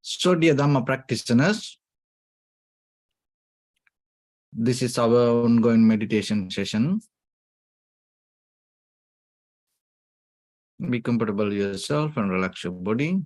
So, dear Dhamma practitioners, this is our ongoing meditation session. Be comfortable yourself and relax your body.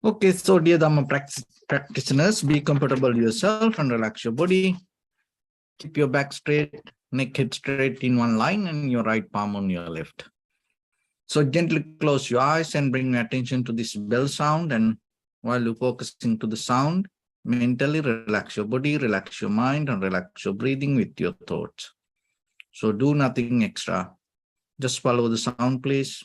Okay, so dear Dhamma practitioners, be comfortable yourself and relax your body. Keep your back straight, neck head straight in one line, and your right palm on your left. So gently close your eyes and bring your attention to this bell sound. And while you're focusing to the sound, mentally relax your body, relax your mind, and relax your breathing with your thoughts. So do nothing extra. Just follow the sound, please.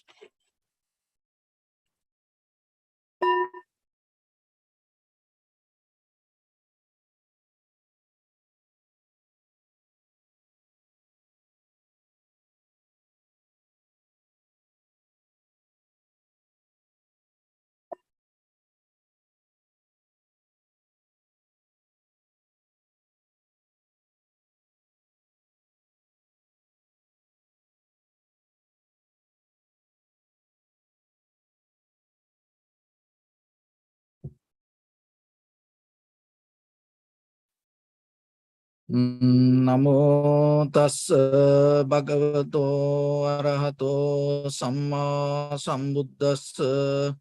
Namo tassa bhagavato arahato samma sambuddhassa.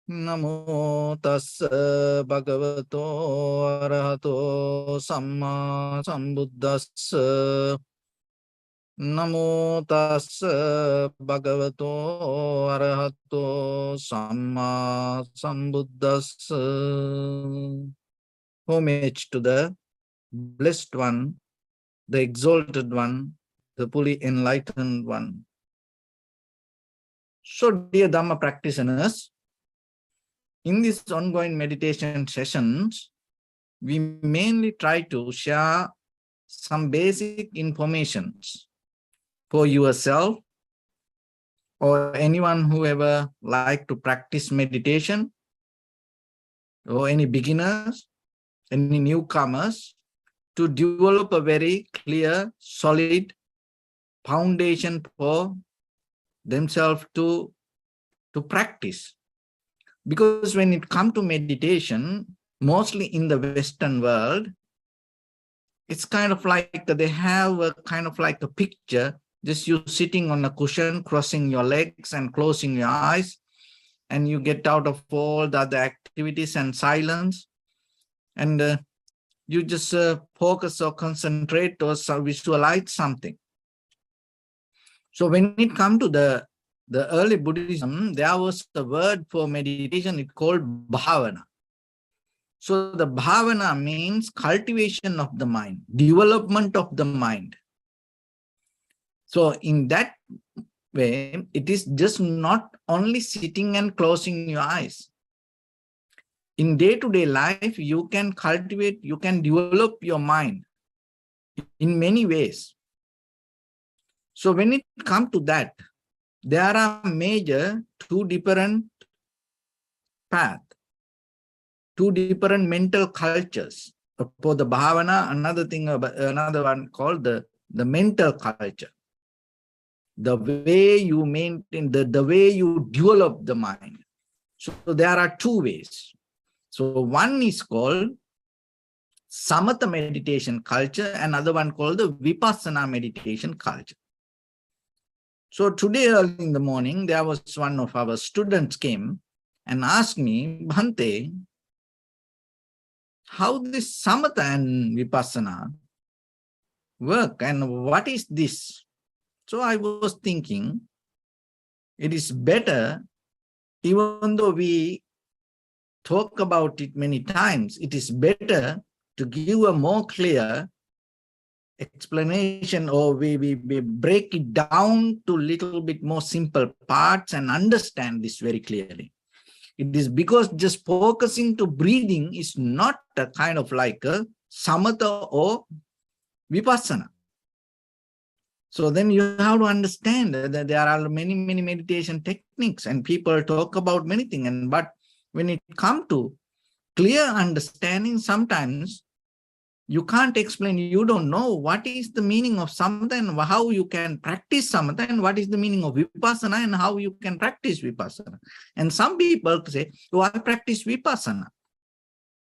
Namo tassa bhagavato arahato samma sambuddhassa. Namo tassa bhagavato arahato samma sambuddhassa. Homage to the Blessed One, the Exalted One, the fully enlightened One. So, dear Dhamma practitioners, in these ongoing meditation sessions, we mainly try to share some basic informations for yourself or anyone who ever like to practice meditation, or any beginners, any newcomers, to develop a very clear, solid foundation for themselves to practice. Because when it comes to meditation, mostly in the Western world, it's kind of like they have a kind of like a picture, just you sitting on a cushion, crossing your legs and closing your eyes, and you get out of all the other activities and silence, and you just focus or concentrate or visualize something. So when it comes to the early Buddhism, there was a word for meditation, it's called bhavana. So the bhavana means cultivation of the mind, development of the mind. So in that way, it is just not only sitting and closing your eyes. In day-to-day life, you can cultivate, you can develop your mind in many ways. So when it comes to that, there are major two different paths, two different mental cultures. For the bhavana, another one called the mental culture. The way you maintain, the way you develop the mind. So there are two ways. So one is called Samatha meditation culture, and another one called the Vipassana meditation culture. So today early in the morning, there was one of our students came and asked me, Bhante, how this Samatha and Vipassana work and what is this? So I was thinking, it is better, even though we talk about it many times, it is better to give a more clear explanation, or we break it down to a little bit more simple parts and understand this very clearly. It is because just focusing to breathing is not a kind of like a samatha or vipassana. So then you have to understand that there are many meditation techniques and people talk about many things, but when it comes to clear understanding, sometimes you can't explain, you don't know what is the meaning of samatha and how you can practice samatha, and what is the meaning of vipassana and how you can practice vipassana. And some people say, oh, I practice vipassana.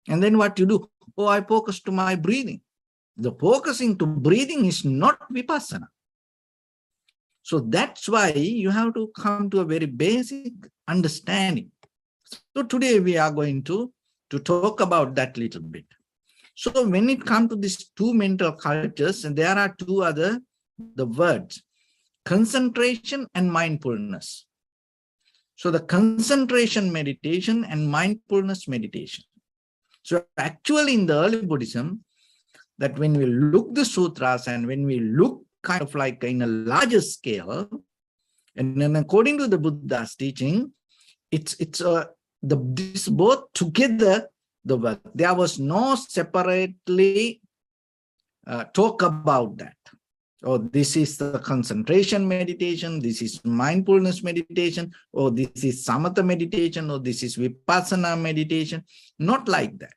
And then what you do? Oh, I focus to my breathing. The focusing to breathing is not vipassana. So that's why you have to come to a very basic understanding. So today we are going to talk about that little bit. So when it comes to these two mental cultures, and there are two other the words, concentration and mindfulness. So the concentration meditation and mindfulness meditation. So actually in the early Buddhism, that when we look the sutras and when we look kind of like in a larger scale, and then according to the Buddha's teaching, it's this both together the work. There was no separately talk about that. Oh, this is the concentration meditation, this is mindfulness meditation, or this is samatha meditation, or this is vipassana meditation. Not like that.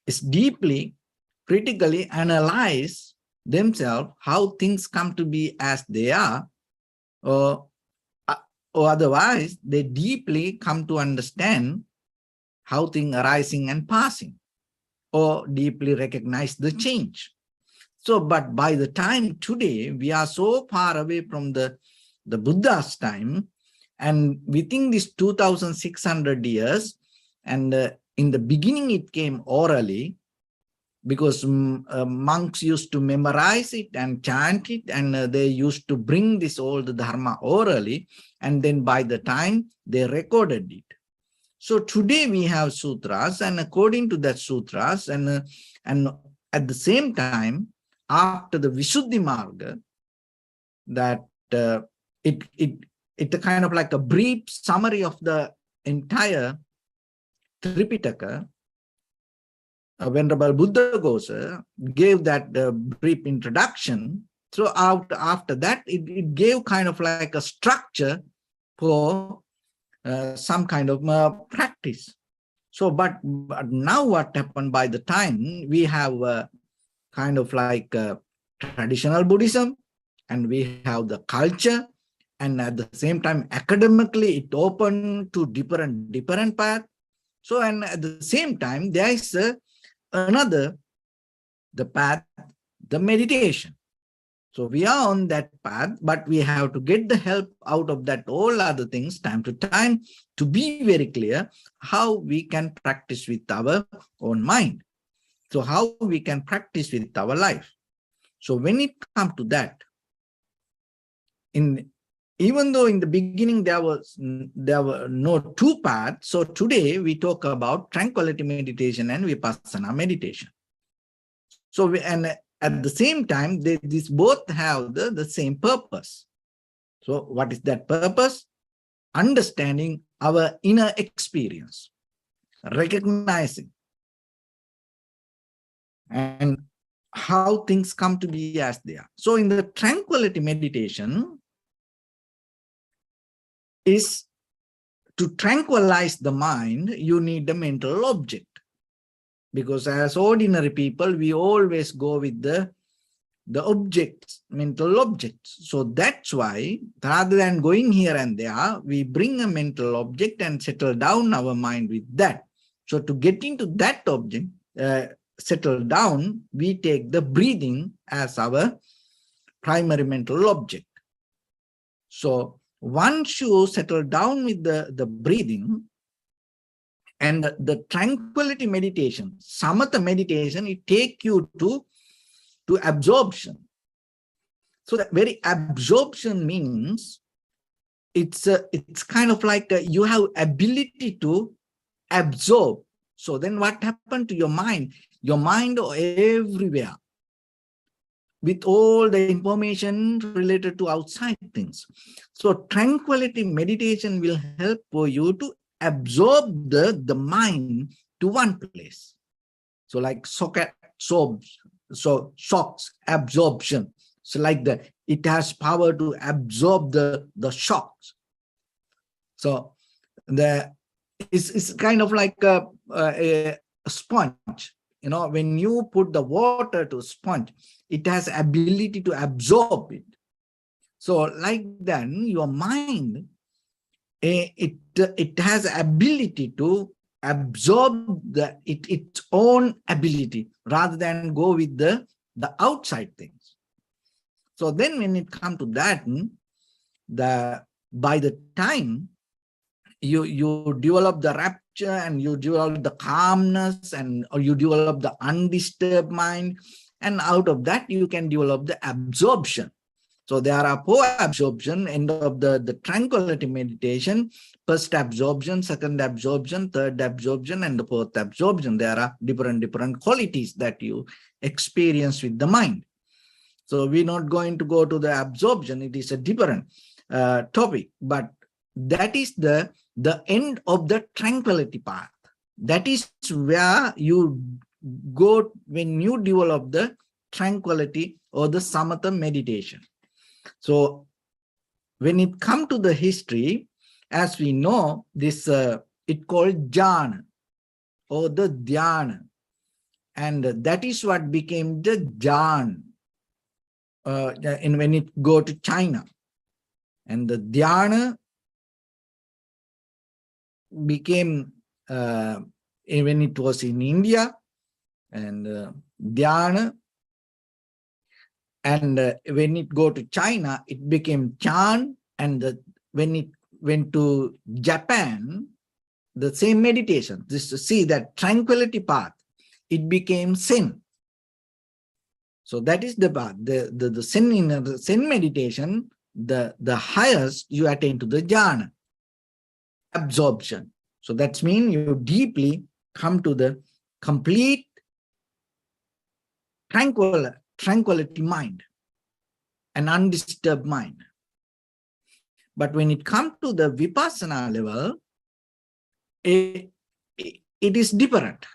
It's deeply, critically analyze themselves how things come to be as they are, or otherwise they deeply come to understand how things arising and passing, or deeply recognize the change. So, but by the time today, we are so far away from the Buddha's time, and within these 2,600 years, and in the beginning it came orally, because monks used to memorize it and chant it, and they used to bring this old Dharma orally, and then by the time they recorded it. So today we have sutras, and according to that sutras, and at the same time, after the Visuddhi Marga, that it's a kind of like a brief summary of the entire Tripitaka. Venerable Buddha Ghosa gave that brief introduction. So after that, it gave kind of like a structure for some kind of practice. So, but now what happened, by the time we have kind of like traditional Buddhism, and we have the culture, and at the same time academically it opened to different path. So, and at the same time there is another, the path, the meditation. So we are on that path, but we have to get the help out of that all other things time to time to be very clear how we can practice with our own mind. So how we can practice with our life. So when it comes to that, even though in the beginning there were no two paths, so today we talk about tranquility meditation and vipassana meditation. So and at the same time, these both have the same purpose. So what is that purpose? Understanding our inner experience, recognizing and how things come to be as they are. So in the tranquility meditation is to tranquilize the mind, you need a mental object. Because as ordinary people, we always go with the the objects, mental objects. So that's why rather than going here and there, we bring a mental object and settle down our mind with that. So to get into that object, settle down, we take the breathing as our primary mental object. So once you settle down with the breathing and the tranquility meditation, samatha meditation, it take you to absorption. So that very absorption means it's kind of like you have ability to absorb. So then what happened to your mind? Your mind everywhere with all the information related to outside things. So tranquility meditation will help for you to absorb the mind to one place. So like socket sobs, so shocks, absorption. So like it has power to absorb the shocks. So it's kind of like a sponge. You know, when you put the water to sponge, it has ability to absorb it. So like then your mind, it has ability to absorb its own ability rather than go with the outside things. So then when it comes to that, by the time you develop the rapture and you develop the calmness or you develop the undisturbed mind, and out of that you can develop the absorption. So there are 4 absorption, end of the tranquility meditation: first absorption, second absorption, third absorption, and the 4th absorption. There are different qualities that you experience with the mind. So we're not going to go to the absorption. It is a different topic, but that is the end of the tranquility path. That is where you go when you develop the tranquility or the samatha meditation. So when it comes to the history, as we know, this it called jhana or the dhyana, and that is what became the jhana when it go to China, and the dhyana became when it was in India, and dhyana, and when it go to China, it became Chan, and when it went to Japan, the same meditation, this to see that tranquility path, it became Zen. So that is the path, the Zen. In the Zen meditation, the highest you attain to the jhana, absorption. So that means you deeply come to the complete tranquility mind, an undisturbed mind. But when it comes to the vipassana level, it is different.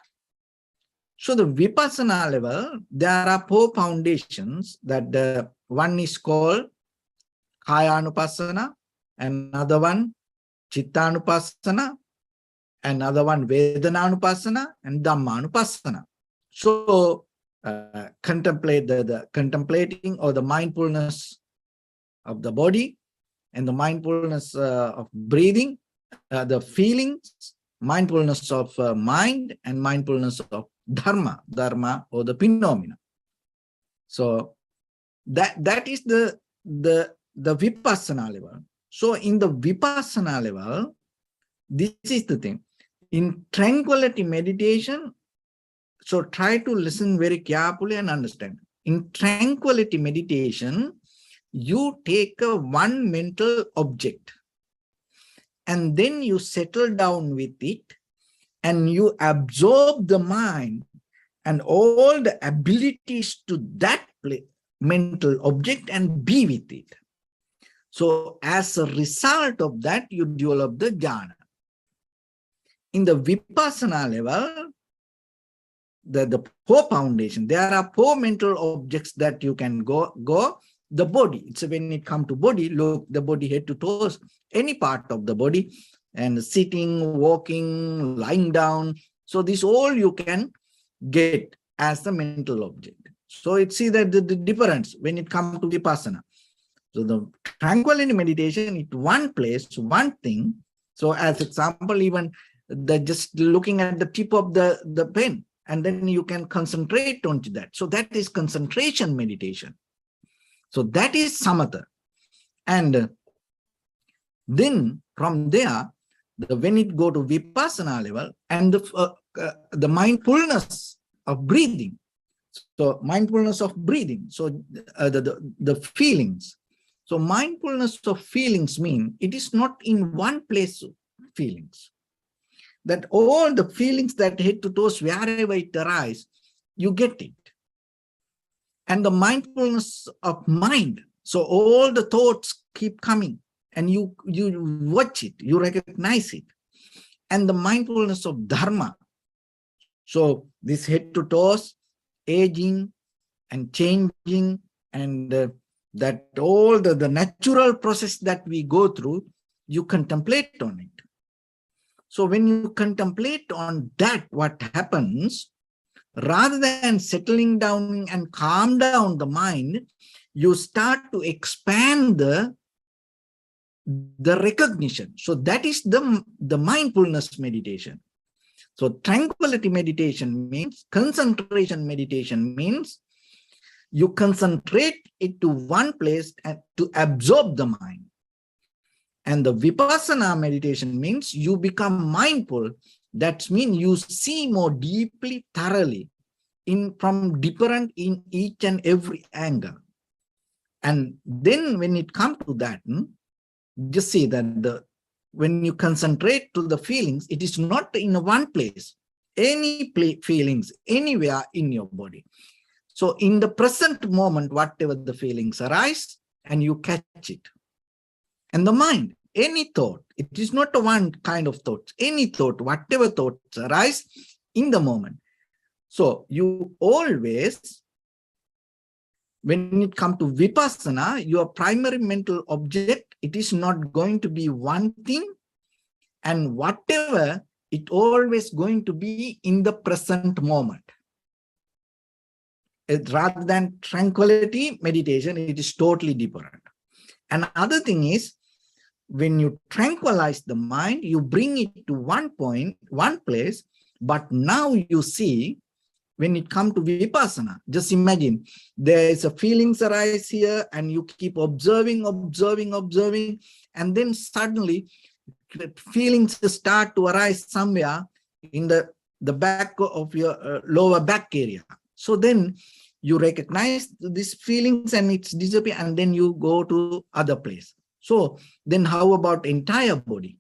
So the vipassana level, there are 4 foundations. That one is called Kayanupassana, another one Chittanupassana, another one Vedananupassana, and Dhammanupassana. So contemplate the contemplating or the mindfulness of the body, and the mindfulness of breathing, the feelings, mindfulness of mind, and mindfulness of dharma or the phenomena. So that is the vipassana level. So in the vipassana level, this is the thing. In tranquility meditation, so try to listen very carefully and understand. In tranquility meditation, you take one mental object and then you settle down with it and you absorb the mind and all the abilities to that mental object and be with it. So as a result of that, you develop the jhana. In the vipassana level, the 4 foundation, there are 4 mental objects that you can go. The body, it's when it comes to body, look, the body head to toes, any part of the body, and sitting, walking, lying down. So this all you can get as the mental object. So it's see that the difference when it comes to Vipassana. So the tranquility meditation, it one place, one thing. So as example, even the just looking at the tip of the pen, and then you can concentrate onto that. So that is concentration meditation. So that is samatha. And then from there, when it go to Vipassana level, and the mindfulness of breathing. So mindfulness of breathing. So the feelings. So mindfulness of feelings mean it is not in one place feelings. That all the feelings that head to toes, wherever it arises, you get it. And the mindfulness of mind. So all the thoughts keep coming and you watch it, you recognize it. And the mindfulness of Dhamma. So this head to toes, aging and changing, and that all the natural process that we go through, you contemplate on it. So when you contemplate on that, what happens, rather than settling down and calm down the mind, you start to expand the recognition. So that is the mindfulness meditation. So tranquility meditation means, concentration meditation means, you concentrate it to one place and to absorb the mind. And the Vipassana meditation means you become mindful. That means you see more deeply, thoroughly, from different in each and every angle. And then when it comes to that, just see that when you concentrate to the feelings, it is not in one place, any feelings, anywhere in your body. So in the present moment, whatever the feelings arise, and you catch it. And the mind, any thought, it is not one kind of thought, any thought, whatever thoughts arise in the moment. So you always, when it comes to Vipassana, your primary mental object, it is not going to be one thing, and whatever, it always going to be in the present moment. Rather than tranquility meditation, it is totally different. Another thing is, when you tranquilize the mind, you bring it to one point, one place, but now you see, when it comes to Vipassana, just imagine there is a feelings arise here and you keep observing, and then suddenly feelings start to arise somewhere in the back of your lower back area. So then you recognize these feelings and it's disappear, and then you go to other place. So then how about entire body?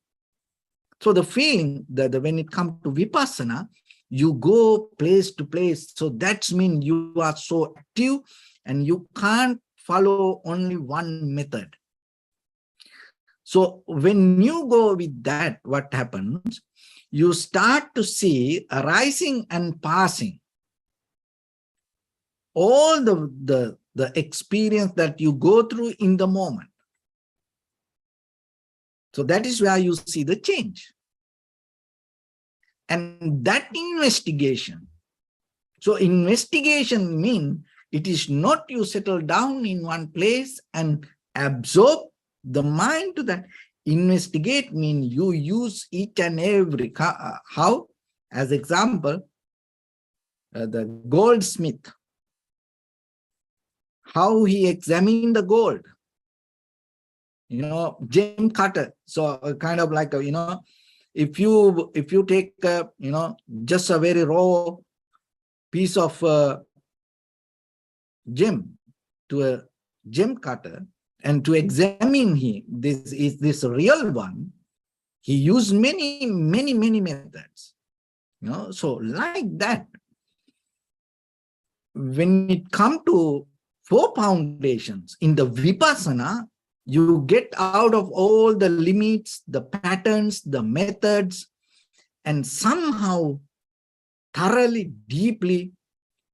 So the feeling that when it comes to Vipassana, you go place to place. So that means you are so active and you can't follow only one method. So when you go with that, what happens? You start to see arising and passing. All the experience that you go through in the moment. So that is where you see the change. And that investigation. So investigation means it is not you settle down in one place and absorb the mind to that. Investigate means you use each and every, how? As example, the goldsmith, how he examined the gold, gem cutter. So kind of like, if you take, just a very raw piece of gem to a gem cutter and to examine this is this real one, he used many methods. So like that, when it comes to 4 foundations in the Vipassana, you get out of all the limits, the patterns, the methods, and somehow thoroughly, deeply,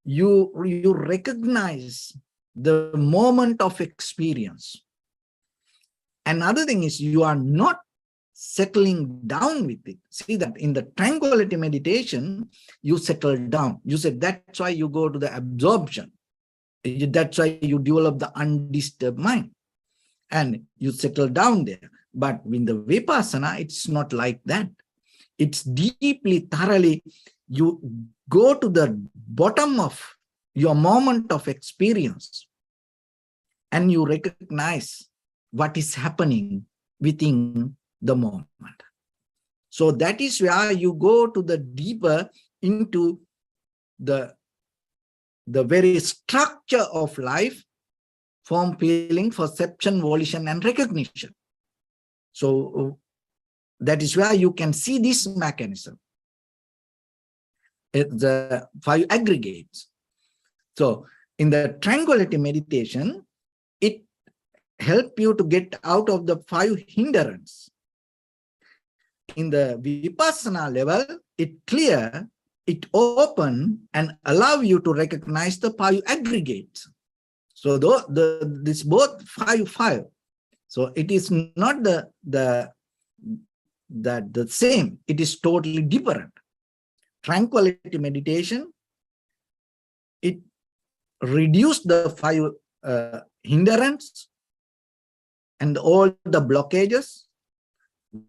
you recognize the moment of experience. Another thing is you are not settling down with it. See that in the tranquility meditation, you settle down. You said that's why you go to the absorption. That's why you develop the undisturbed mind and you settle down there. But in the Vipassana, it's not like that. It's deeply, thoroughly, you go to the bottom of your moment of experience and you recognize what is happening within the moment. So that is where you go to the deeper into the very structure of life, form, feeling, perception, volition, and recognition. So that is where you can see this mechanism. It's the 5 aggregates. So in the tranquility meditation, it helps you to get out of the 5 hindrances. In the Vipassana level, it clear, it open, and allow you to recognize the 5 aggregates. So this both 5. So it is not the same. It is totally different. Tranquility meditation, it reduced the 5 hindrances and all the blockages,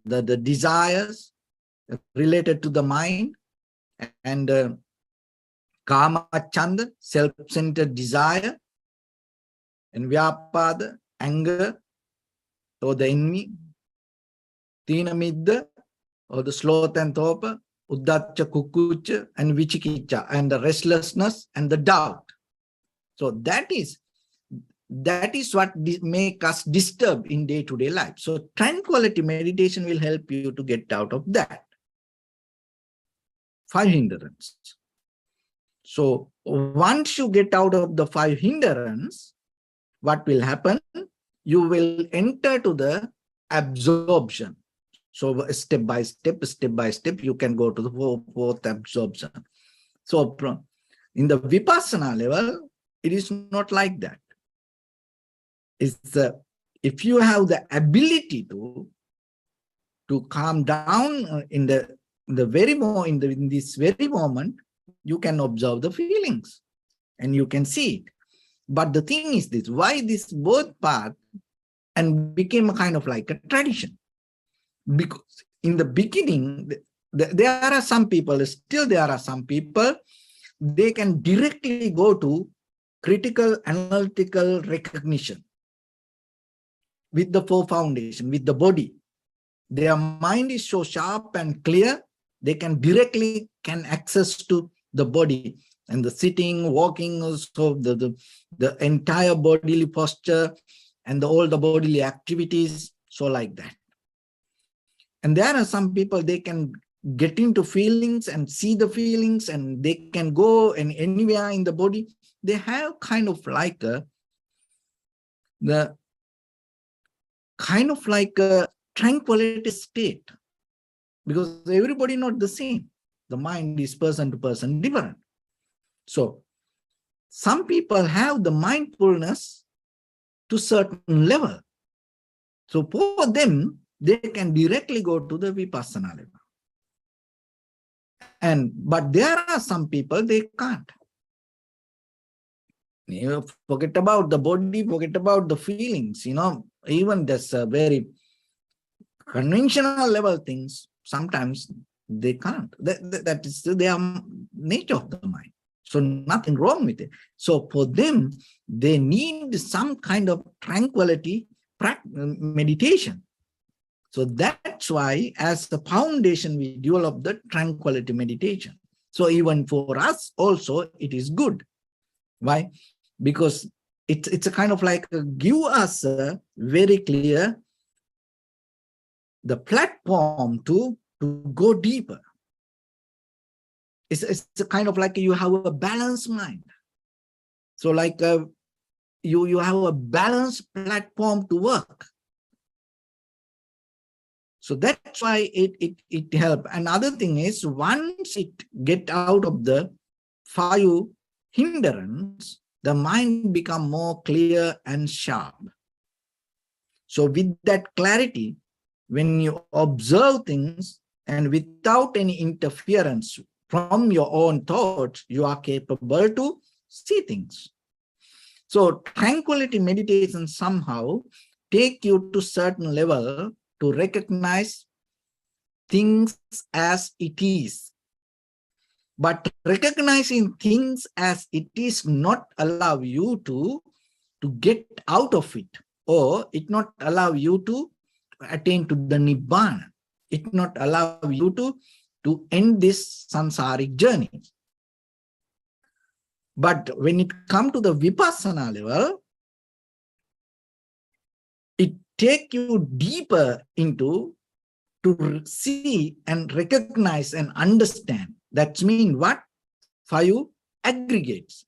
the desires related to the mind, and kama chanda, self-centered desire, and vyapada, anger, or the enemy, tina midda, or the sloth and torpor, uddacha kukucha, and vichikicha, and the restlessness and the doubt. So that is what make us disturb in day-to-day life. So tranquility meditation will help you to get out of that 5 hindrances. So once you get out of the 5 hindrances, what will happen? You will enter to the absorption. So step by step, you can go to the fourth absorption. So in the Vipassana level, it is not like that. It's if you have the ability to calm down in this very moment, you can observe the feelings and you can see it. But the thing is this: why this both path and became a kind of like a tradition? Because in the beginning, there are some people, they can directly go to critical analytical recognition with the 4 foundation, with the body. Their mind is so sharp and clear, they can directly access to the body and the sitting, walking, so the entire bodily posture and all the bodily activities, so like that. And there are some people, they can get into feelings and see the feelings, and they can go anywhere in the body. They have kind of like a tranquility state, because everybody not the same. The mind is person to person different. So some people have the mindfulness to certain level. So for them, they can directly go to the Vipassana level. But there are some people, they can't. You forget about the body, forget about the feelings, even that's a very conventional level things, sometimes they can't. That is their nature of the mind. So nothing wrong with it. So for them, they need some kind of tranquility meditation. So that's why, as the foundation, we develop the tranquility meditation. So even for us also, it is good. Why? Because it's a kind of like give us a very clear the platform to go deeper. It's a kind of like you have a balanced mind. So like you have a balanced platform to work. So that's why it helps. Another thing is, once it get out of the 5 hindrance, the mind become more clear and sharp. So with that clarity, when you observe things and without any interference from your own thoughts, you are capable to see things. So tranquility meditation somehow take you to certain level to recognize things as it is. But recognizing things as it is not allow you to get out of it, or it not allow you to attain to the Nibbana. It not allow you to end this samsaric journey. But when it comes to the Vipassana level, it take you deeper into to see and recognize and understand. That means what? 5 aggregates: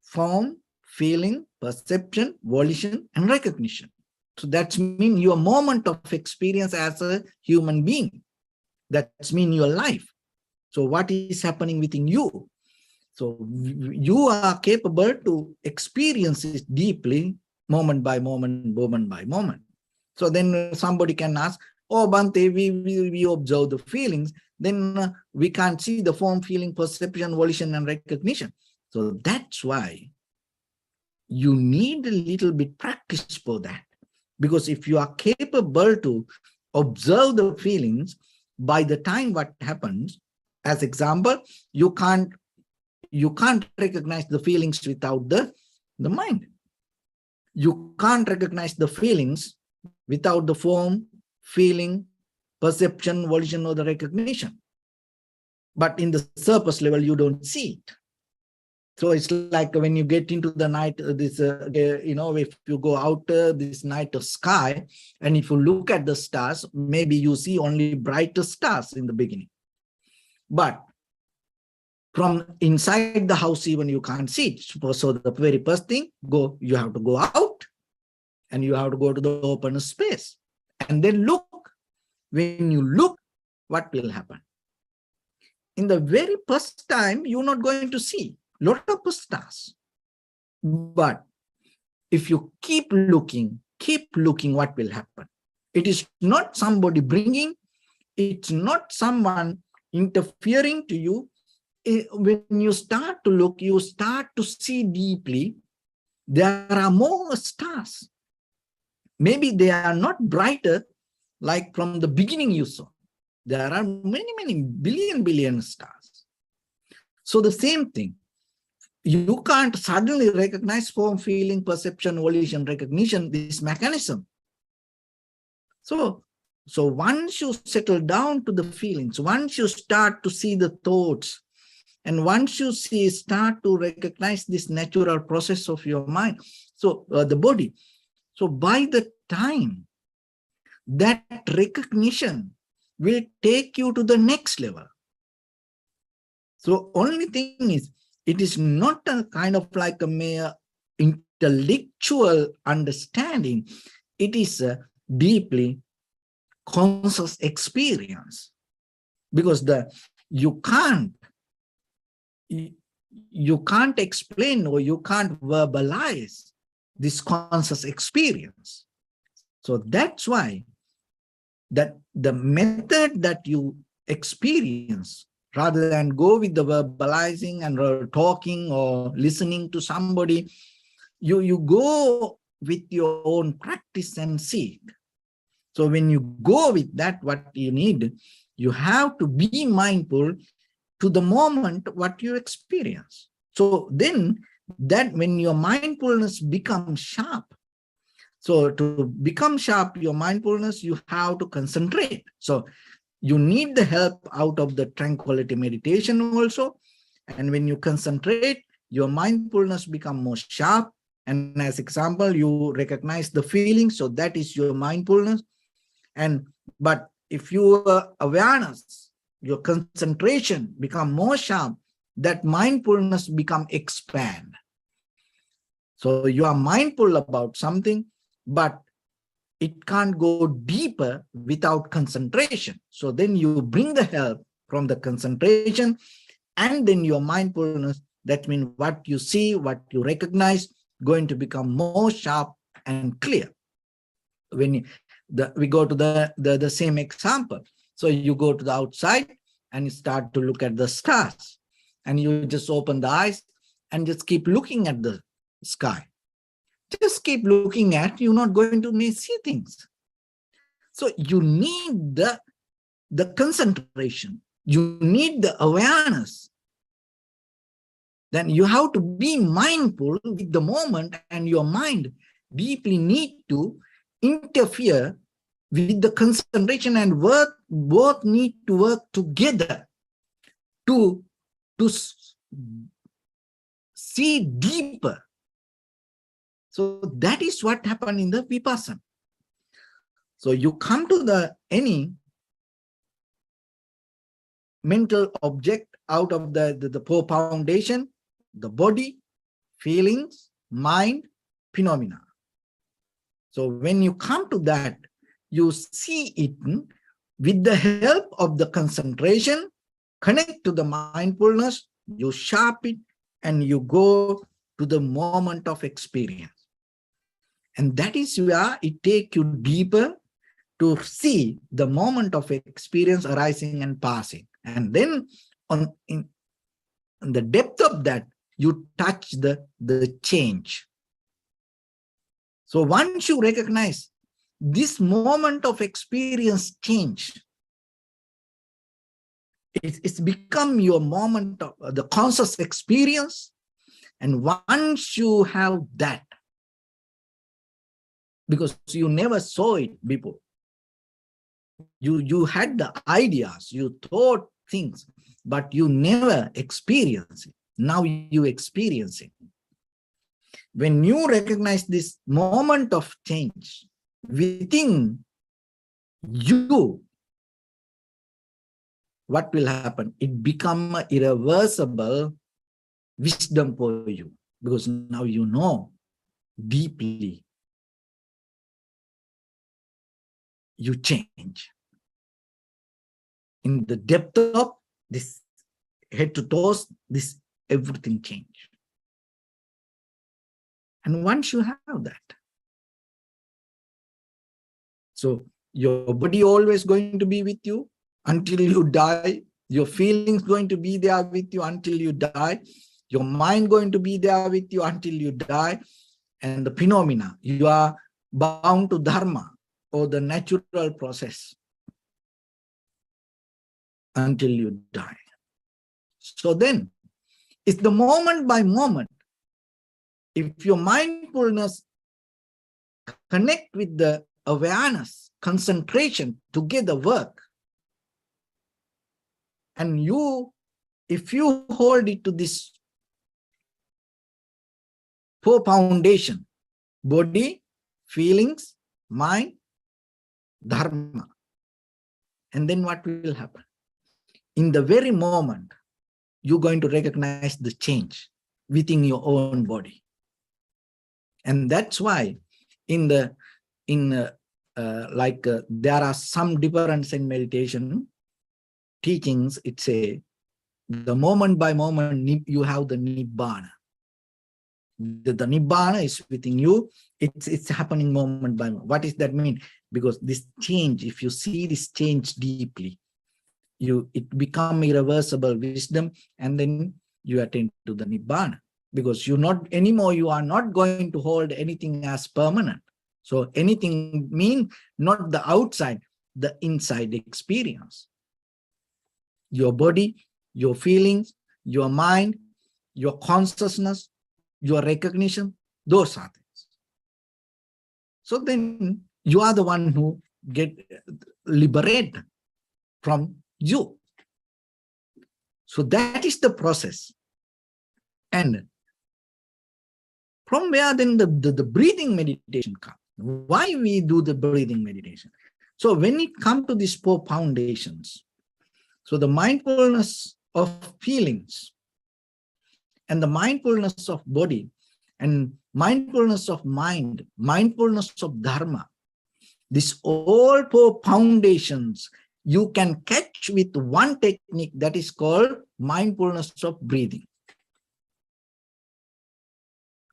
form, feeling, perception, volition, and recognition. So that means your moment of experience as a human being. That means your life. So what is happening within you? So you are capable to experience it deeply, moment by moment, moment by moment. So then somebody can ask, oh, Bhante, we observe the feelings, then we can't see the form, feeling, perception, volition, and recognition. So that's why you need a little bit practice for that. Because if you are capable to observe the feelings, by the time what happens, as example, you can't recognize the feelings without the mind. You can't recognize the feelings without the form, feeling, perception, volition, or the recognition. But in the surface level, you don't see it. So it's like when you get into the night, this, if you go out this night of sky, and if you look at the stars, maybe you see only brighter stars in the beginning. But from inside the house, even you can't see it. So the very first thing, you have to go out, and you have to go to the open space, and then look. When you look, what will happen? In the very first time, you're not going to see a lot of stars. But if you keep looking, what will happen? It is not somebody bringing, it's not someone interfering to you. When you start to look, you start to see deeply, there are more stars. Maybe they are not brighter like from the beginning you saw. There are many billion stars. So the same thing, you can't suddenly recognize form, feeling, perception, volition, recognition, this mechanism. So once you settle down to the feelings, once you start to see the thoughts, and once you start to recognize this natural process of your mind, so the body, so by the time that recognition will take you to the next level. So only thing is, it is not a kind of like a mere intellectual understanding. It is a deeply conscious experience, because you can't explain, or you can't verbalize this conscious experience. So that's why that the method that you experience, rather than go with the verbalizing and talking or listening to somebody, you go with your own practice and see it. So when you go with that, what you need, you have to be mindful to the moment what you experience. So then that when your mindfulness becomes sharp, so to become sharp, your mindfulness, you have to concentrate. So you need the help out of the tranquility meditation also. And when you concentrate, your mindfulness become more sharp. And as example, you recognize the feeling. So that is your mindfulness. But if your awareness, your concentration become more sharp, that mindfulness become expand. So you are mindful about something, but it can't go deeper without concentration. So then you bring the help from the concentration, and then your mindfulness, that means what you see, what you recognize, going to become more sharp and clear. When we go to the same example. So you go to the outside and you start to look at the stars, and you just open the eyes and just keep looking at the sky. just keep looking at, you're not going to see things. So you need the concentration. You need the awareness. Then you have to be mindful with the moment, and your mind deeply need to interfere with the concentration, and both need to work together to see deeper. So that is what happened in the Vipassana. So you come to any mental object out of the four foundation, the body, feelings, mind, phenomena. So when you come to that, you see it with the help of the concentration, connect to the mindfulness, you sharp it, and you go to the moment of experience. And that is where it takes you deeper to see the moment of experience arising and passing. And then in the depth of that, you touch the change. So once you recognize this moment of experience change, it's become your moment of the conscious experience. And once you have that, because you never saw it before, you had the ideas, you thought things, but you never experienced it. Now you experience it. When you recognize this moment of change within you, what will happen? It becomes an irreversible wisdom for you, because now you know deeply. You change. In the depth of this head to toes, this everything change. And once you have that, so your body always going to be with you until you die. Your feelings going to be there with you until you die. Your mind going to be there with you until you die. And the phenomena, you are bound to Dhamma, or the natural process, until you die. So then, it's the moment by moment. If your mindfulness connect with the awareness, concentration, together work, and if you hold it to this four foundation, body, feelings, mind, Dharma, and then what will happen? In the very moment, you're going to recognize the change within your own body. And that's why there are some difference in meditation teachings. It say the moment by moment you have the Nibbana. The Nibbana is within you. It's happening moment by moment. What does that mean? Because this change, if you see this change deeply, it become irreversible wisdom, and then you attain to the Nibbana. Because you are not going to hold anything as permanent. So anything mean not the outside, the inside experience. Your body, your feelings, your mind, your consciousness, your recognition, those are things. So then you are the one who get liberated from you. So that is the process. And from where then the breathing meditation comes. Why we do the breathing meditation? So when it comes to these four foundations, so the mindfulness of feelings, and the mindfulness of body, and mindfulness of mind, mindfulness of Dharma, these all four foundations you can catch with one technique that is called mindfulness of breathing.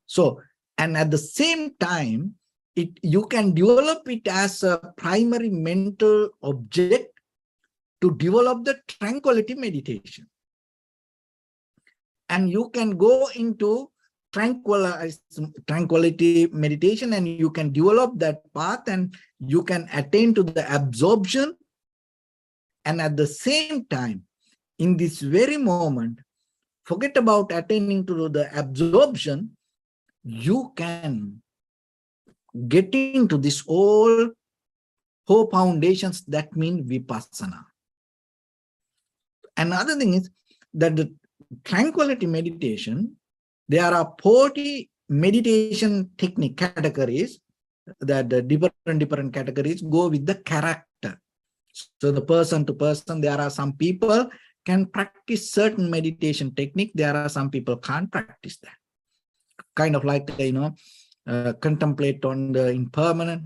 So, and at the same time, you can develop it as a primary mental object to develop the tranquility meditation. And you can go into tranquility meditation, and you can develop that path, and you can attain to the absorption. And at the same time, in this very moment, forget about attaining to the absorption, you can get into this all four foundations that mean vipassana. Another thing is that the tranquility meditation, there are 40 meditation technique categories, that the different categories go with the character. So the person to person, there are some people can practice certain meditation technique, there are some people can't practice that. Kind of like, contemplate on the impermanent,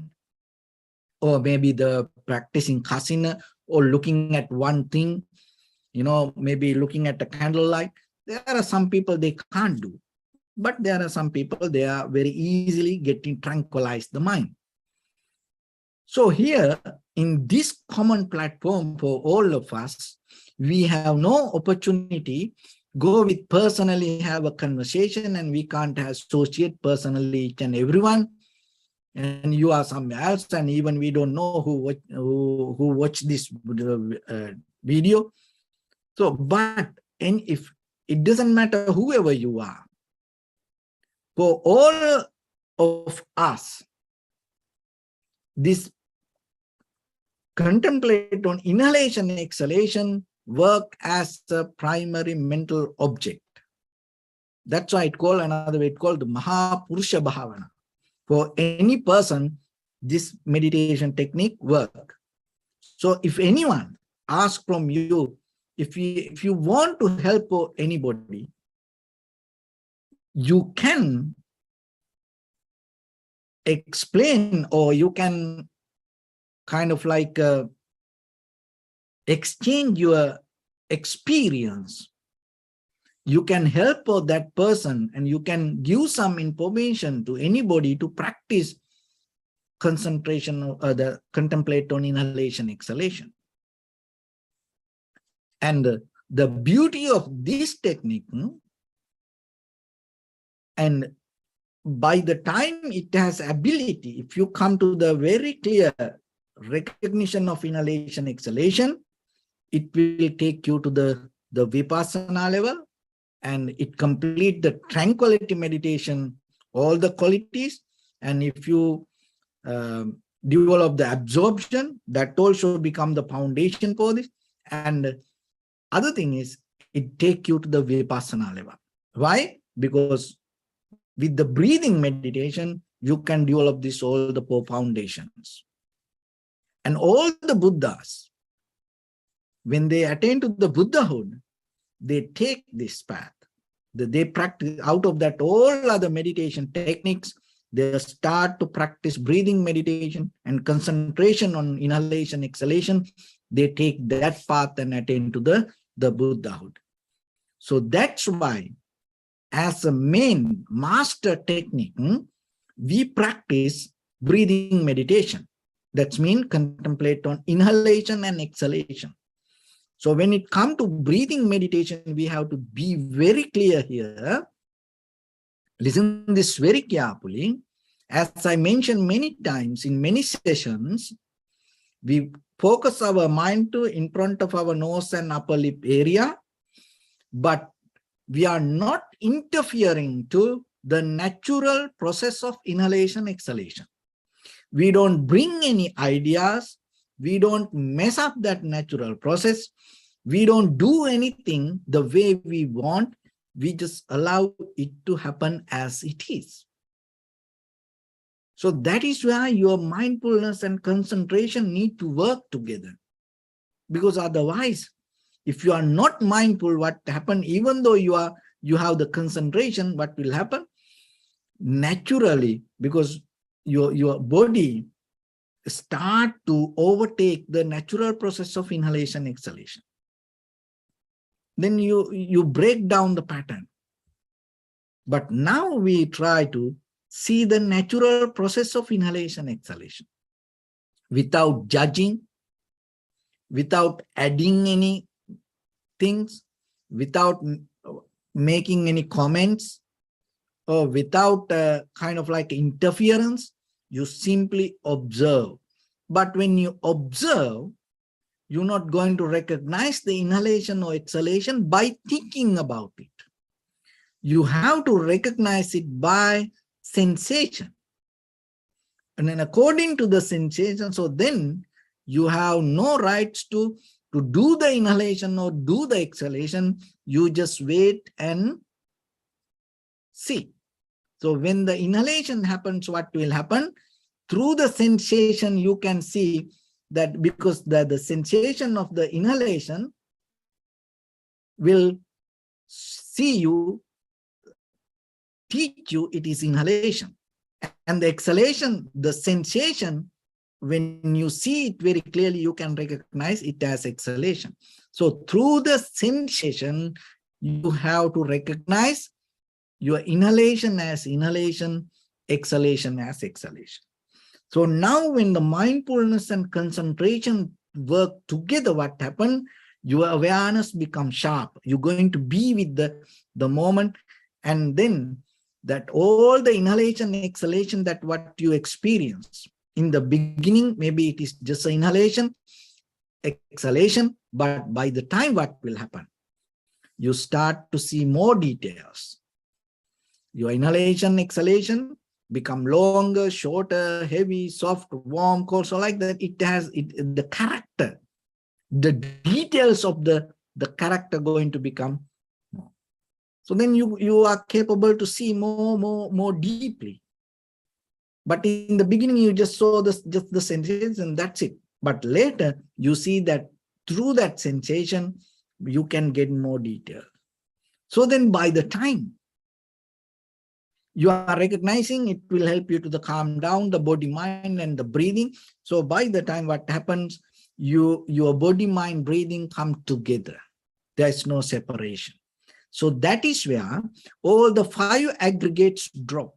or maybe the practicing kasina, or looking at one thing, maybe looking at the candlelight. There are some people they can't do, but there are some people they are very easily getting tranquilize the mind. So here in this common platform for all of us, we have no opportunity go with personally have a conversation, and we can't associate personally each and everyone, and you are somewhere else, and even we don't know who watch this video. So, but and if it doesn't matter whoever you are, for all of us, this contemplate on inhalation and exhalation work as a primary mental object. That's why it called, another way it called the Mahapurusha Bhavana. For any person, this meditation technique work. So if anyone asks from you, if you want to help anybody, you can explain, or you can kind of like exchange your experience. You can help that person, and you can give some information to anybody to practice concentration, or the contemplate on inhalation, exhalation. And the beauty of this technique, and by the time it has ability, if you come to the very clear recognition of inhalation, exhalation, it will take you to the vipassana level, and it complete the tranquility meditation, all the qualities. And if you develop the absorption, that also become the foundation for this. And other thing is, it take you to the vipassana level. Why? Because with the breathing meditation, you can develop this all the four foundations. And all the Buddhas, when they attain to the Buddhahood, they take this path. They practice out of that all other meditation techniques. They start to practice breathing meditation and concentration on inhalation, exhalation. They take that path and attain to the Buddhahood. So that's why, as a main master technique, we practice breathing meditation. That means contemplate on inhalation and exhalation. So when it comes to breathing meditation, we have to be very clear here. Listen this very carefully. As I mentioned many times in many sessions, we focus our mind to in front of our nose and upper lip area, but we are not interfering to the natural process of inhalation, exhalation. We don't bring any ideas. We don't mess up that natural process. We don't do anything the way we want. We just allow it to happen as it is. So that is why your mindfulness and concentration need to work together. Because otherwise, if you are not mindful, what happen, even though you have the concentration, what will happen? Naturally, because your body start to overtake the natural process of inhalation, exhalation. Then you break down the pattern. But now we try to see the natural process of inhalation, exhalation, without judging, without adding any things, without making any comments, or without kind of like interference. You simply observe. But when you observe, you're not going to recognize the inhalation or exhalation by thinking about it. You have to recognize it by sensation. And then according to the sensation, so then you have no rights to do the inhalation or do the exhalation. You just wait and see. So when the inhalation happens, what will happen? Through the sensation, you can see that because the sensation of the inhalation will see you, teach you it is inhalation. And the exhalation, the sensation, when you see it very clearly, you can recognize it as exhalation. So through the sensation, you have to recognize your inhalation as inhalation, exhalation as exhalation. So now when the mindfulness and concentration work together, what happened? Your awareness becomes sharp. You're going to be with the moment, and then that all the inhalation, exhalation, that what you experience in the beginning, maybe it is just an inhalation, exhalation, but by the time what will happen? You start to see more details. Your inhalation, exhalation become longer, shorter, heavy, soft, warm, cold. So like that, it has the character, the details of the character going to become more. So then you are capable to see more deeply. But in the beginning, you just saw just the sensation and that's it. But later, you see that through that sensation, you can get more detail. So then by the time you are recognizing, it will help you to calm down the body, mind, and the breathing. So by the time what happens, your body, mind, breathing come together. There is no separation. So that is where all the 5 aggregates drop.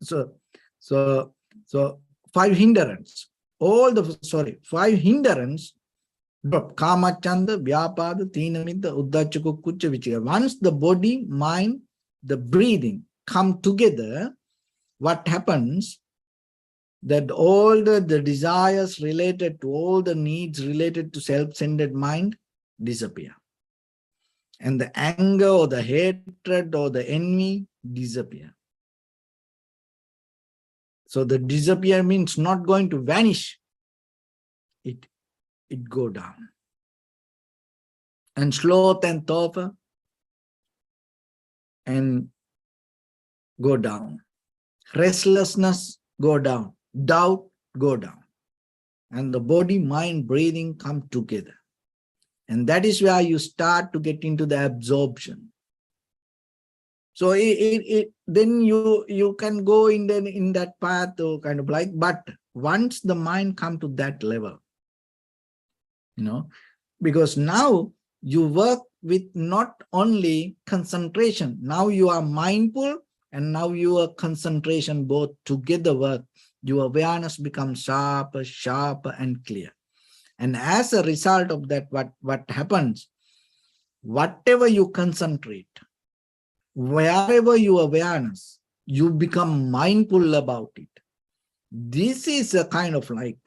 So 5 hindrance, 5 hindrance drop. Kama, Chanda, Vyapada, Tinamidda, Uddachaka, Kucha, Vichika. Once the body, mind, the breathing come together, what happens? That all the desires related to all the needs related to self-centered mind disappear. And the anger or the hatred or the envy disappear. So the disappear means not going to vanish. It go down. And sloth and torpor and go down. Restlessness go down. Doubt go down. And the body, mind, breathing come together. And that is where you start to get into the absorption. So then you can go in that path or kind of like, but once the mind come to that level, because now you work with not only concentration, now you are mindful and now your concentration both together work. Your awareness becomes sharper and clear. And as a result of that, what happens? Whatever you concentrate, wherever your awareness, you become mindful about it. This is a kind of like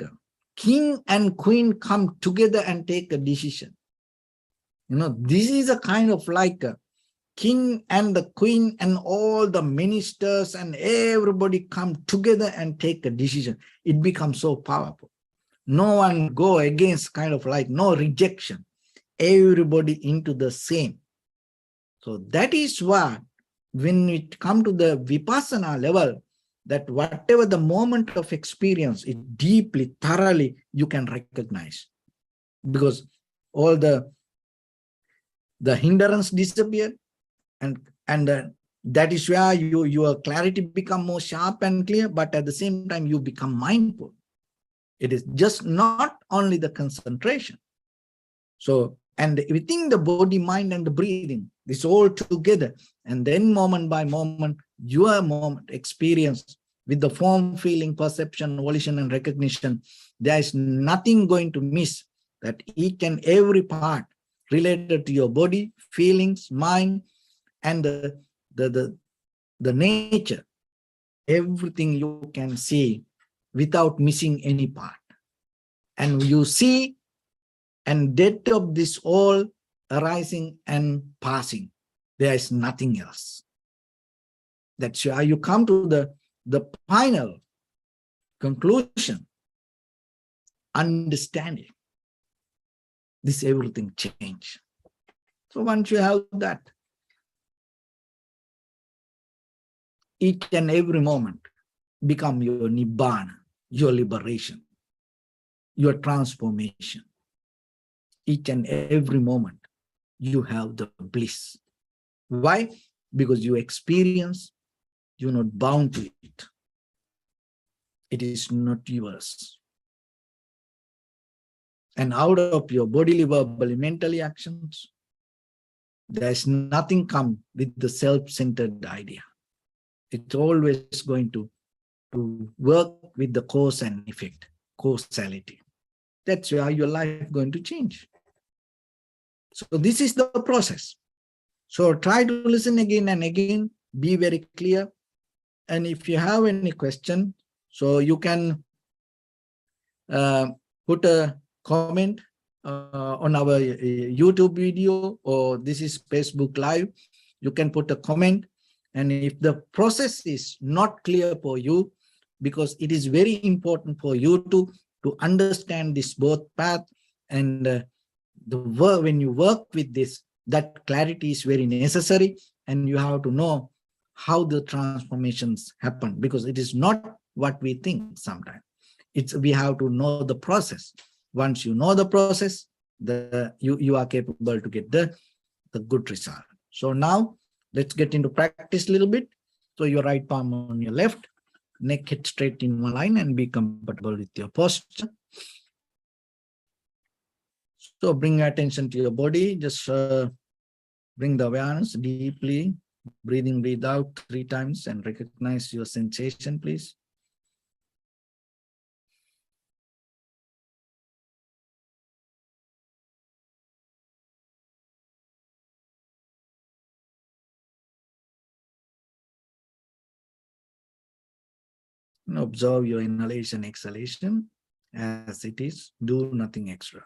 king and queen come together and take a decision. This is a kind of like a king and the queen and all the ministers and everybody come together and take a decision. It becomes so powerful. No one go against, kind of like no rejection. Everybody into the same. So that is what, when it come to the vipassana level, that whatever the moment of experience, it deeply, thoroughly, you can recognize. Because all the hindrance disappear, and that is where your clarity become more sharp and clear, but at the same time, you become mindful. It is just not only the concentration. So, and within the body, mind, and the breathing, this all together, and then moment by moment, your moment experience with the form, feeling, perception, volition, and recognition, there is nothing going to miss. That each and every part related to your body, feelings, mind, and the nature, everything you can see without missing any part. And you see and death of this all arising and passing. There is nothing else. That's why you come to the final conclusion, understanding. This everything change. So once you have that, each and every moment become your nibbana, your liberation, your transformation. Each and every moment you have the bliss. Why? Because you experience, you're not bound to it. It is not yours. And out of your bodily, verbally, mentally actions, there's nothing come with the self-centered idea. It's always going to work with the cause and effect, causality. That's why your life is going to change. So this is the process. So try to listen again and again, be very clear. And if you have any question, so you can put a comment on our YouTube video, or this is Facebook Live. You can put a comment. And if the process is not clear for you, because it is very important for you to understand this both path, and when you work with this, that clarity is very necessary, and you have to know how the transformations happen, because it is not what we think sometimes. We have to know the process. Once you know the process, you are capable to get the good result. So now let's get into practice a little bit. So your right palm on your left, neck hit straight in one line, and be comfortable with your posture. So bring your attention to your body. Just bring the awareness deeply. Breathing, breathe out 3 times and recognize your sensation, please. And observe your inhalation, exhalation as it is. Do nothing extra.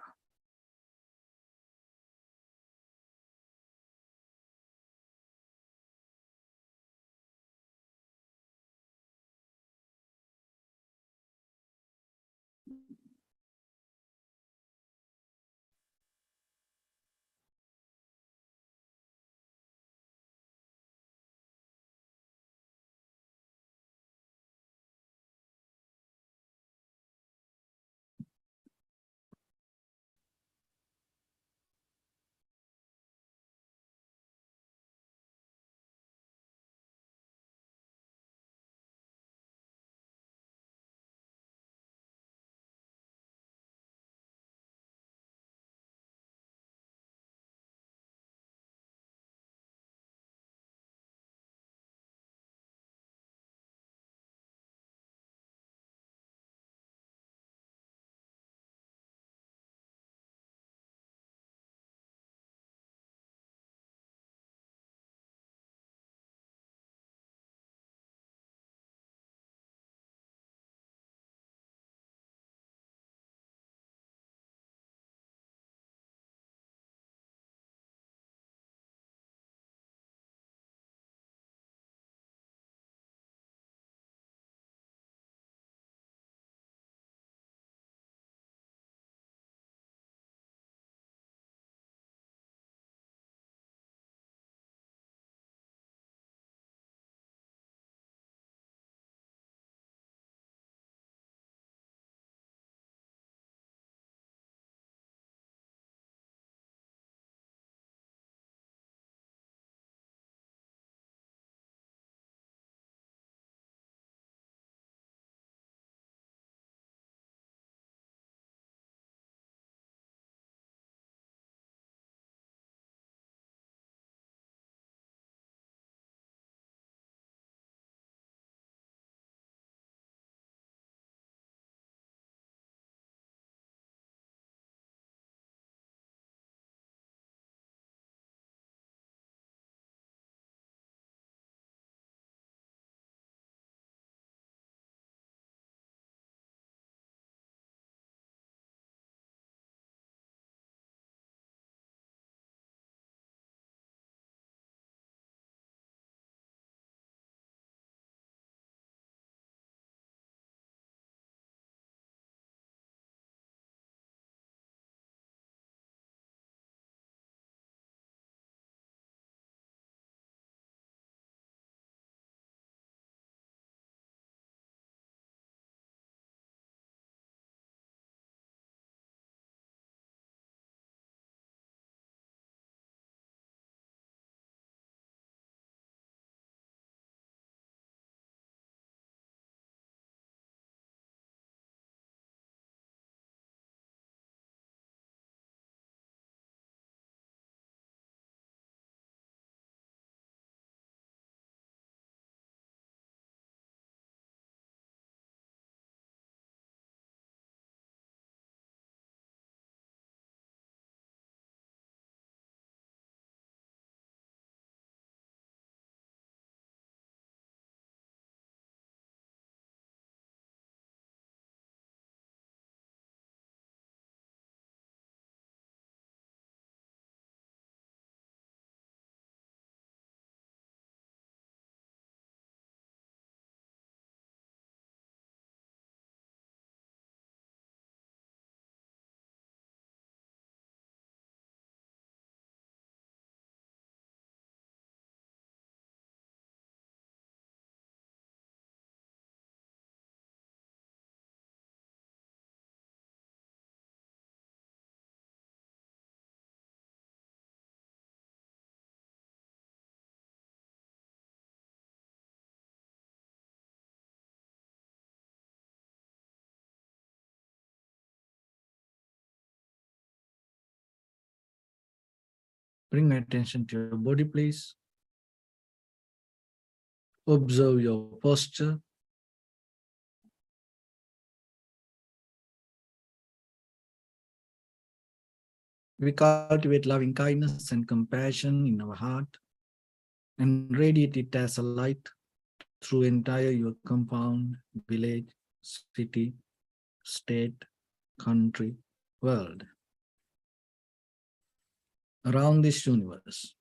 Bring attention to your body, please. Observe your posture. We cultivate loving kindness and compassion in our heart and radiate it as a light through entire your compound, village, city, state, country, world, around this universe.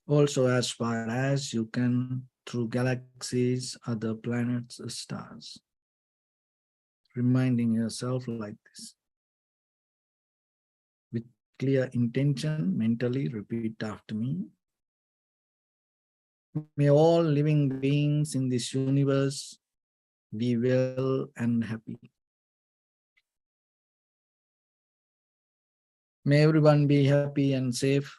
Also as far as you can through galaxies, other planets, stars. Reminding yourself like this. With clear intention, mentally repeat after me. May all living beings in this universe be well and happy. May everyone be happy and safe.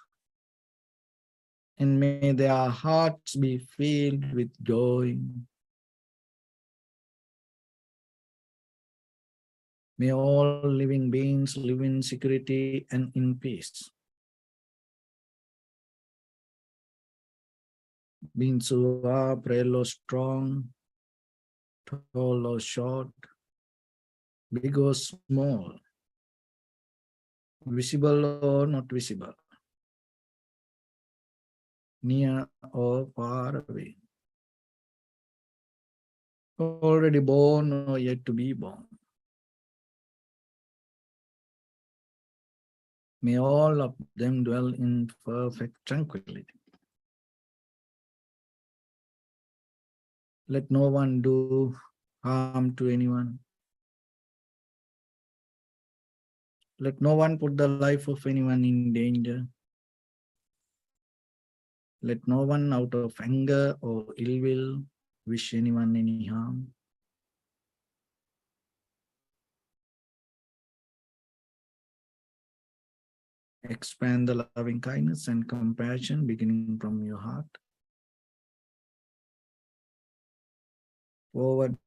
And may their hearts be filled with joy. May all living beings live in security and in peace. Beings who are frail or strong, tall or short, big or small, visible or not visible, near or far away, already born or yet to be born. May all of them dwell in perfect tranquility. Let no one do harm to anyone. Let no one put the life of anyone in danger. Let no one out of anger or ill will wish anyone any harm. Expand the loving kindness and compassion beginning from your heart. Forward.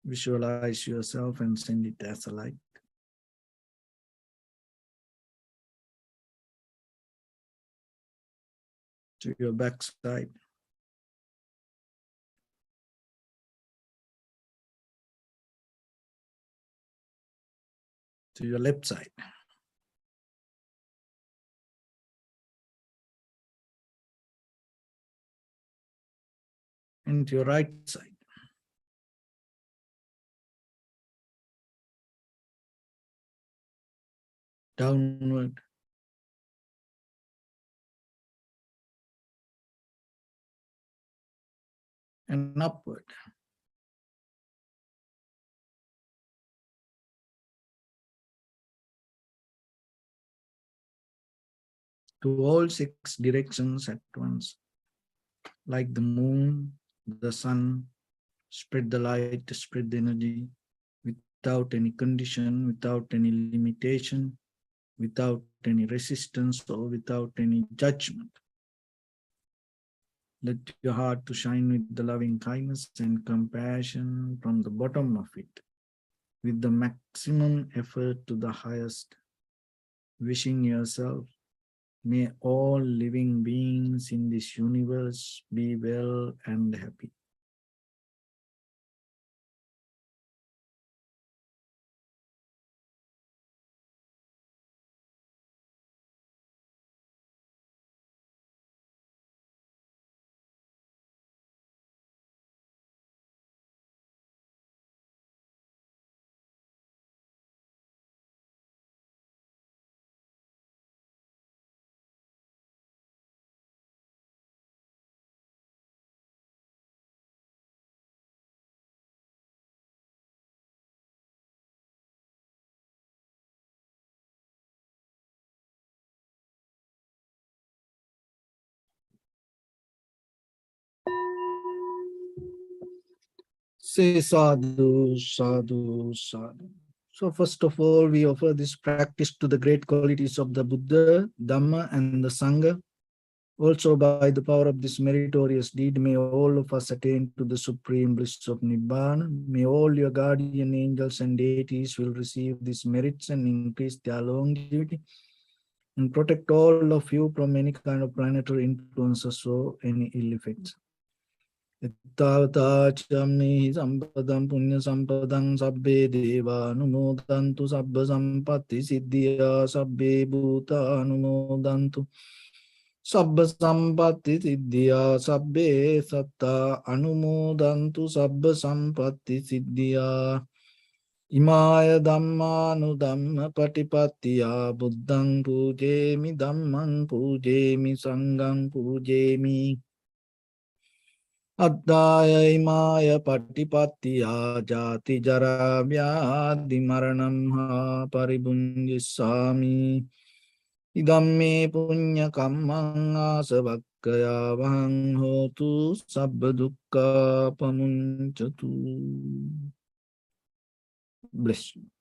Visualize yourself and send it as a light. To your backside. To your left side. And to your right side. Downward. And upward. To all 6 directions at once. Like the moon, the sun, spread the light, spread the energy without any condition, without any limitation, without any resistance or without any judgment. Let your heart to shine with the loving kindness and compassion from the bottom of it, with the maximum effort to the highest, wishing yourself, may all living beings in this universe be well and happy. Say sadhu, sadhu, sadhu. So first of all, we offer this practice to the great qualities of the Buddha, Dhamma, and the Sangha. Also, by the power of this meritorious deed, may all of us attain to the supreme bliss of Nibbana. May all your guardian angels and deities will receive these merits and increase their longevity and protect all of you from any kind of planetary influences or any ill effects. Ittavata-chamni sampadam punya sampadam sabbe deva anumodantu sabba sampatti siddhya sabbe bhuta anumodantu sabba sampatti siddhya sabbe satta anumodantu sabba sampatti siddhya imaya dhammanu dhamma patipattiya buddhang pujemi dhammang pujemi sanghang pujemi Addaya imaya patipattiya jati jara vyadi maranam ha paribunjisami idamme punya kammang asavakkaya vahang hotu sabba dukkha pamuncatu. Bless you.